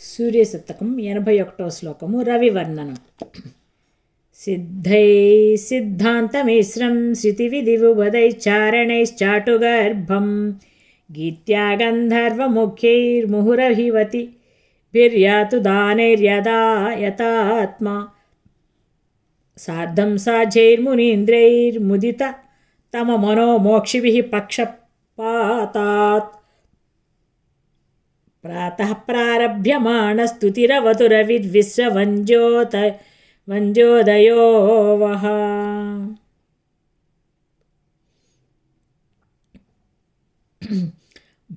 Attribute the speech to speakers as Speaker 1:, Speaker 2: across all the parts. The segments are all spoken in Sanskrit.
Speaker 1: సూర్యశతకం 81వ శ్లోకము రవివర్ణనం. సిద్ధై సిద్ధాంతమిశ్రం శృతివిధివుపदैश्चारणैश्चाटुगर्भं गीत्या गन्धर्वमुख्यैर्मुहुरभिवति भिर्यातु दानैर्यदा यतात्मा सार्धं साध्यैर्मुनीन्द्रैर्मुदित तममनो मोक्षिभिः पक्षपातात् प्रातः प्रारभ्यमाणस्तुतिरवतुरविद्विश्ववञ्जोदयो वः.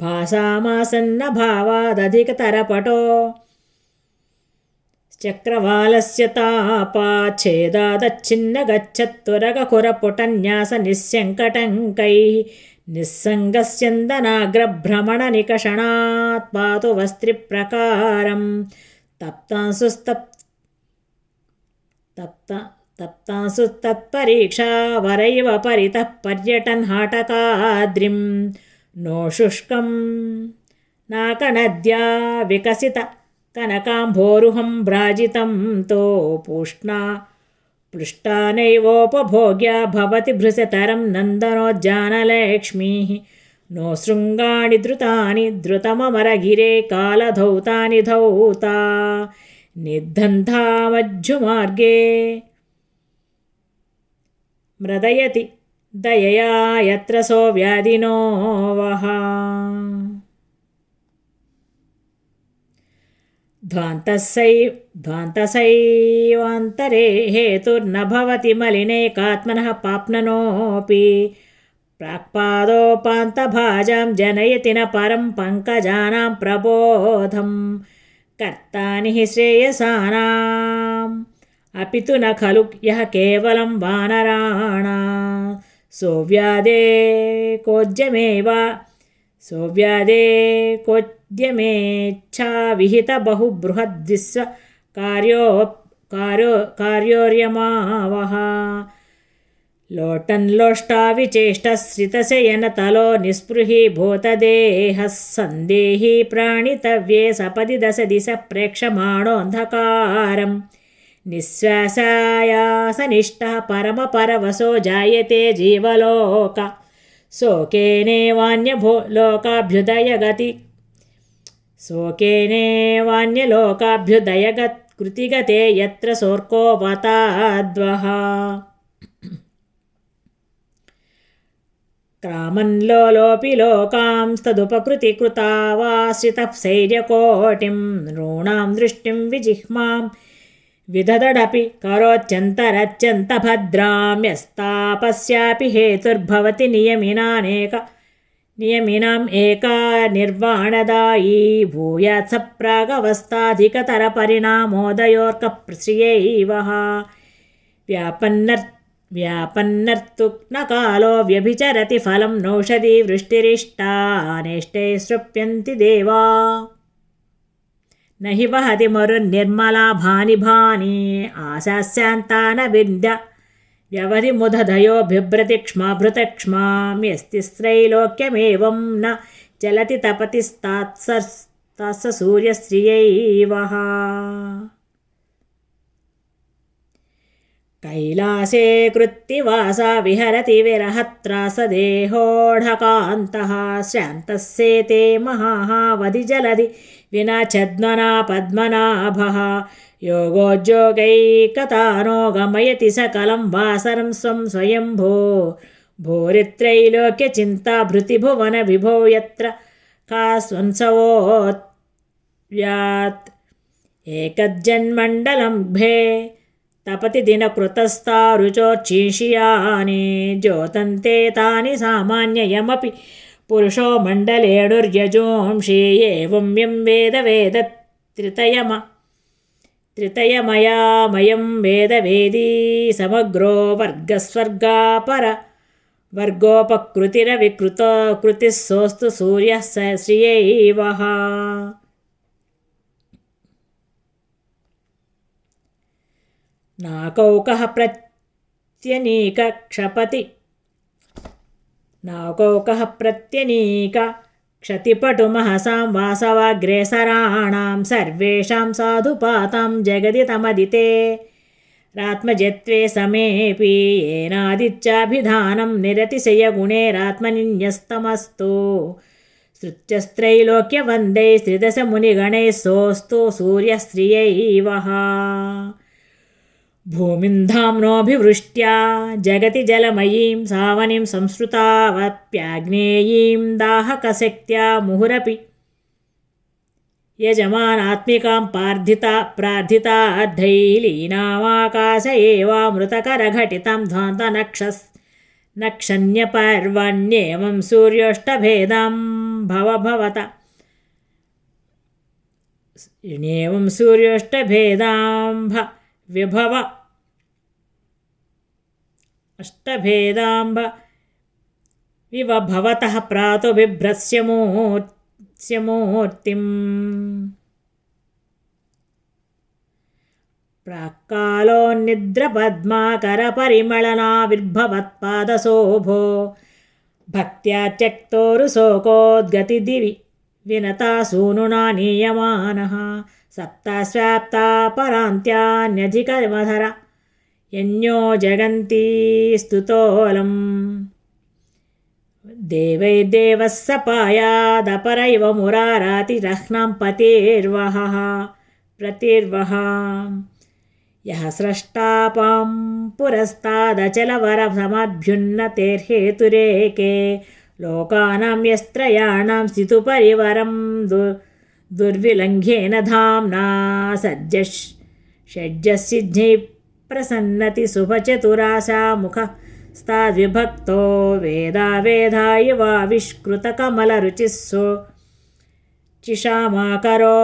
Speaker 1: भासामासन्नभावादधिकतरपटो चक्रवालस्य तापाच्छेदादच्छिन्न गच्छत्वरगकुरपुटन्यासनिस्यङ्कटङ्कैः निस्सङ्गस्यन्दनाग्रभ्रमणनिकषणात् पातु वस्त्रिप्रकारं तप्तांसु तत्परीक्षा वरैव परितः पर्यटन् हाटकाद्रिं नो शुष्कं नाकनद्या विकसित कनकाम्भोरुहं भ्राजितं तो पृष्टा नैवोपभोग्या भवति भृशतरं नन्दनोज्जानलक्ष्मीः नो शृङ्गाणि धृतानि धृतममरगिरे कालधौतानि धौता निर्धन्धामज्जुमार्गे मृदयति दयया यत्र सो व्याधिनो वः. ध्वान्तसैवान्तरे हेतुर्न भवति मलिनेकात्मनः पाप्ननोऽपि प्राक्पादोपान्तभाजां जनयति न परं पङ्कजानां प्रबोधं कर्तानि हि श्रेयसानाम् अपि तु न खलु यः केवलं वानराणां सोऽव्यादेकोद्यमेच्छा विहित बहुबृहद्विश्व कार्योर्यमावः लोटन् लोष्टाविचेष्टश्रितशयनतलो निःस्पृही भूतदेहः सन्देही प्राणितव्ये सपदि दश दिश प्रेक्षमाणोऽन्धकारं निःश्वासायासनिष्ठः परमपरवशो जायते जीवलोक शोकेनेवान्यलोकाभ्युदयकृतिगते यत्र सोऽर्कोपताद्वः क्रामन्लोलोऽपि लोकांस्तदुपकृतिकृतावाश्रितः सैर्यकोटिं नॄणां दृष्टिं विजिह्मां विदधडपि करोत्यन्तरत्यन्तभद्रां यस्तापस्यापि हेतुर्भवति नियमिनाम् एका निर्वाणदायी भूयात् स प्रागवस्थाधिकतरपरिणामोदयोर्कप्रियैवः व्यापन्नर्तु न कालो व्यभिचरति फलं नौषधी वृष्टिरिष्टानेष्टैः सृप्यन्ति देवा न हि वहति मरुन्निर्मला भानि आशास्यान्ता न विन्द्य व्यवधिमुदधयो बिभ्रतिक्ष्माभृतक्ष्मां यस्तिस्त्रैलोक्यमेवं न चलति तपतिस्तात्स सूर्यश्रियैवः. कैलासे कृत्तिवासा विहरति विरहत्रासदेहोढकान्तः श्रान्तस्येते महावधि जलधि विना छद्मना पद्मनाभः योगोद्योगैकतानो गमयति सकलं वासरं स्वं स्वयंभो भूरित्रैलोक्यचिन्ता भृतिभुवन विभो यत्र का स्वंसवोऽत्यात् एकज्जन्मण्डलं भे तपति दिनकृतस्तारुचोर्चीषियानि द्योतन्ते तानि सामान्ययमपि पुरुषो मण्डलेणुर्यजोंषि एवं यं वेद त्रितयमयामयं वेदवेदी समग्रो वर्गस्वर्गापर वर्गोपकृतिरविकृतिः सोऽस्तु सूर्यः श्रियैवः. नाकौकः प्रत्यनीक क्षतिपटुमहसां वासवाग्रेसराणां सर्वेषां साधुपातां जगति तमदिते रात्मजत्वे समेऽपि येनादित्याभिधानं निरतिशयगुणैरात्मनिन्यस्तमस्तु श्रुत्यस्त्रैलोक्यवन्दैः श्रिदशमुनिगणैः सोऽस्तु सूर्यस्त्रियैवः भूमिं धाम्नोऽभिवृष्ट्या जगति जलमयीं सावनिं संसृतावप्याग्नेयीं दाहकशक्त्या मुहुरपि यजमानात्मिकां प्रार्थिताद्धैलीनामाकाश एवामृतकरघटितं ध्वान्तनक्षन्यपर्वण्येवं सूर्योष्टभेदां भवभवत एवं सूर्योष्टभेदां विभव अष्टभेदाम्ब विवभवतः प्रातो बिभ्रस्यमूर्तिम् प्राक्कालोन्निद्रपद्माकरपरिमलनाविर्भवत्पादशोभो भक्त्या त्यक्तोरुशोकोद्गतिदिवि विनता सूनुना नीयमानः सप्तास्व्याप्ता परान्त्यान्यधिकमधर यन्यो जगन्ति स्तुतोऽलम् देवैर्देवः सपायादपरैव मुरारातिरह्नां प्रतिर्वः यः स्रष्टापां पुरस्तादचलवरसमद्भ्युन्नतेर्हेतुरेके लोकानां यस्त्रयाणां स्थितुपरिवरं दुर्विलङ्घ्येन धाम्ना षड्जसिद्ध्यैः प्रसन्नति शुभचतुराशा मुखस्ताद्विभक्तो वेदावेधायवाविष्कृतकमलरुचिः चिषामाकरो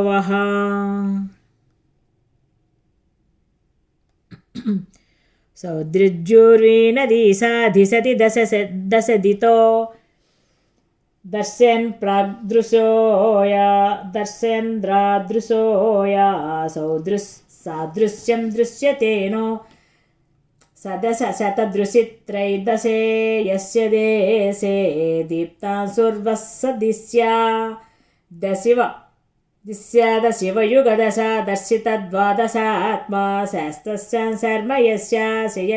Speaker 1: वः सौदृज्योर्वीनदीसाधिसति दशदितो दर्शयन्द्रादृशोया सादृश्यं दृश्यतेनो सदशशतदृशित्रैदशे यस्य देशे दीप्तांशुर्वस्सदिस्या दस्यादशिवयुगदशा दर्शितद्वादशात्मा शास्त्रस्यां शर्म यस्याशय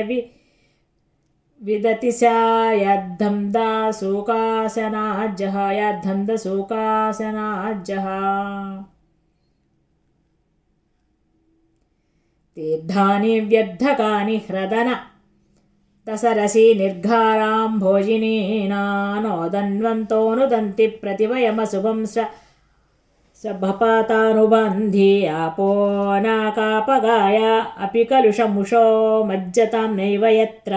Speaker 1: विदति सा याद्धन्दसूकासनाज्जः तीर्थानि व्यर्थकानि ह्रदन दशरसि निर्घारां भोजिनीनानोदन्वन्तोऽनुदन्ति प्रतिवयमशुभं स्वभपातानुबन्धि आपोऽनाकापगाय अपि कलुषमुषो मज्जतां नैव यत्र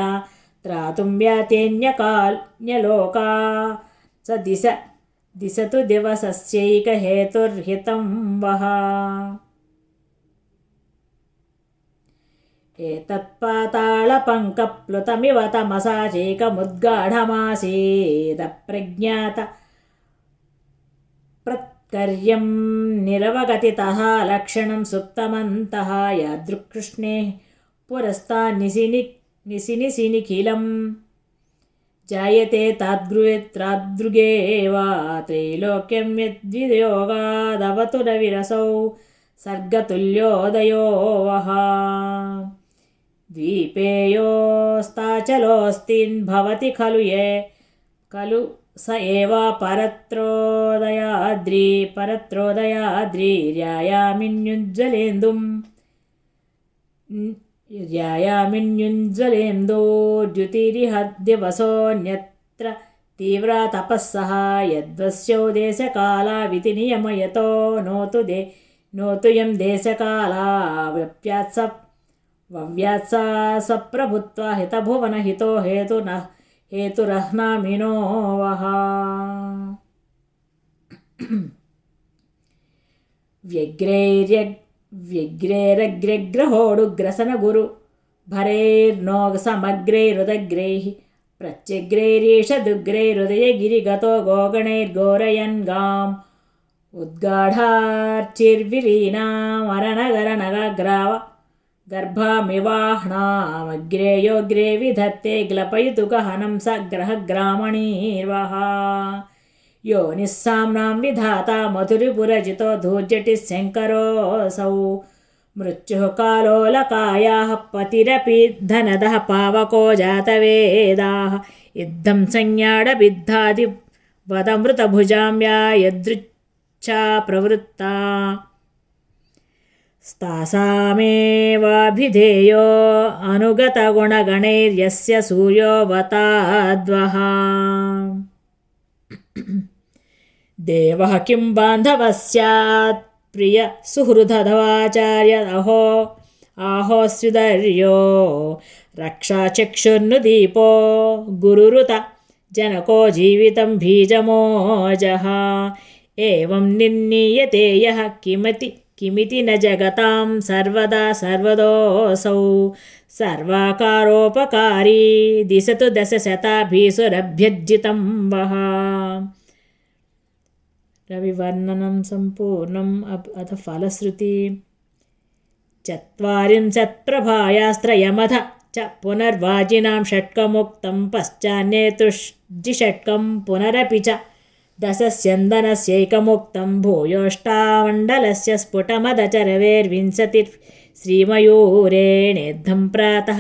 Speaker 1: त्रातुं व्यातेऽन्यलोका स दिशतु दिवसस्यैकहेतुर्हितं वः एतत्पातालपङ्कप्लुतमिव तमसा चैकमुद्गाढमासीदप्रज्ञात प्रत्कर्यं निरवगतितः लक्षणं सुप्तमन्तः यादृक्कृष्णे पुरस्तान्निशिनिखिलं जायते तादृगेव त्रैलोक्यं यद्वियोगादवतु रविरसौ सर्गतुल्योदयो वः द्वीपेयोस्ताचलोऽस्तिन् भवति खलु स एव परत्रोदयाद्रिर्यायामिन्युज्ज्वलेन्दो द्युतिरिहद्दिवसोऽन्यत्र तीव्रा तपःसः यद्वस्यो देशकालाविति नियमयतो नोतु यं देशकाला वव्यात्सा स्वप्रभुत्वा हितभुवनहितो हेतुरह्नामिनो वः व्यग्रैरग्रहोडुग्रसनगुरु भरैर्नो समग्रैरुदग्रैः प्रत्यग्रैरीषदुग्रैरुदयगिरिगतो गोगणैर्घोरयन् गाम् उद्गाढार्चिर्विलीनामरणगरनगग्राव गर्भामिवाह्नामग्रेयोग्रे विधत्ते ग्लपयितु गहनं स ग्रहग्रामणीर्वः योनिस्साम्नां विधाता मधुरिपुरजितो धूर्जटिः शङ्करोऽसौ मृत्युः कालोलकायाः पतिरपि धनदः पावको जातवेदाः इद्धं संज्ञाडबिद्धादि वदमृतभुजां यदृच्छा प्रवृत्ता स्तासामेवाभिधेयो अनुगतगुणगणैर्यस्य सूर्योऽवताद्वः देवः किं बान्धवः स्यात् प्रिय सुहृदधवाचार्य आहोस्विदर्यो रक्षाचक्षुर्नुदीपो गुरुरुत जनको जीवितं बीजमोजः एवं निर्णीयते यः किमिति न जगतां सर्वदा सर्वदोऽसौ सर्वाकारोपकारी दिशतु दशशताभिसुरभ्यर्जितं वः रविवर्णनं सम्पूर्णम् अथ फलश्रुति चत्वारिंशत्प्रभायास्त्रयमथ च पुनर्वाजिनां षट्कमुक्तं पश्चान्नेतुषट्कं पुनरपि च दशस्यन्दनस्यैकमुक्तं भूयोष्टामण्डलस्य स्फुटमदचरवेर्विंशतिः श्रीमयूरेणेद्धं प्रातः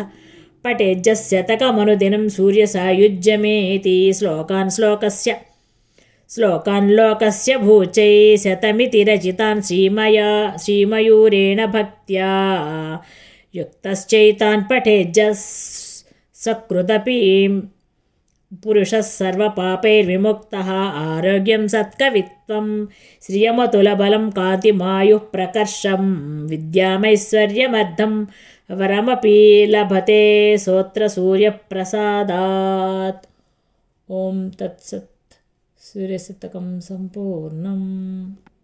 Speaker 1: पठेज्जस्यतकमनुदिनं सूर्यसायुज्यमेति श्लोकान् लोकस्य भूचै शतमिति रचितान् श्रीमयूरेण भक्त्या युक्तश्चैतान् सकृदपि पुरुषः सर्वपापैर्विमुक्तः आरोग्यं सत्कवित्वं श्रियमतुलबलं कान्तिमायुः प्रकर्षं विद्यामैश्वर्यमर्धं वरमपि लभते सोत्रसूर्यप्रसादात्। ॐ तत्सत्। सूर्यशतकं सम्पूर्णम्।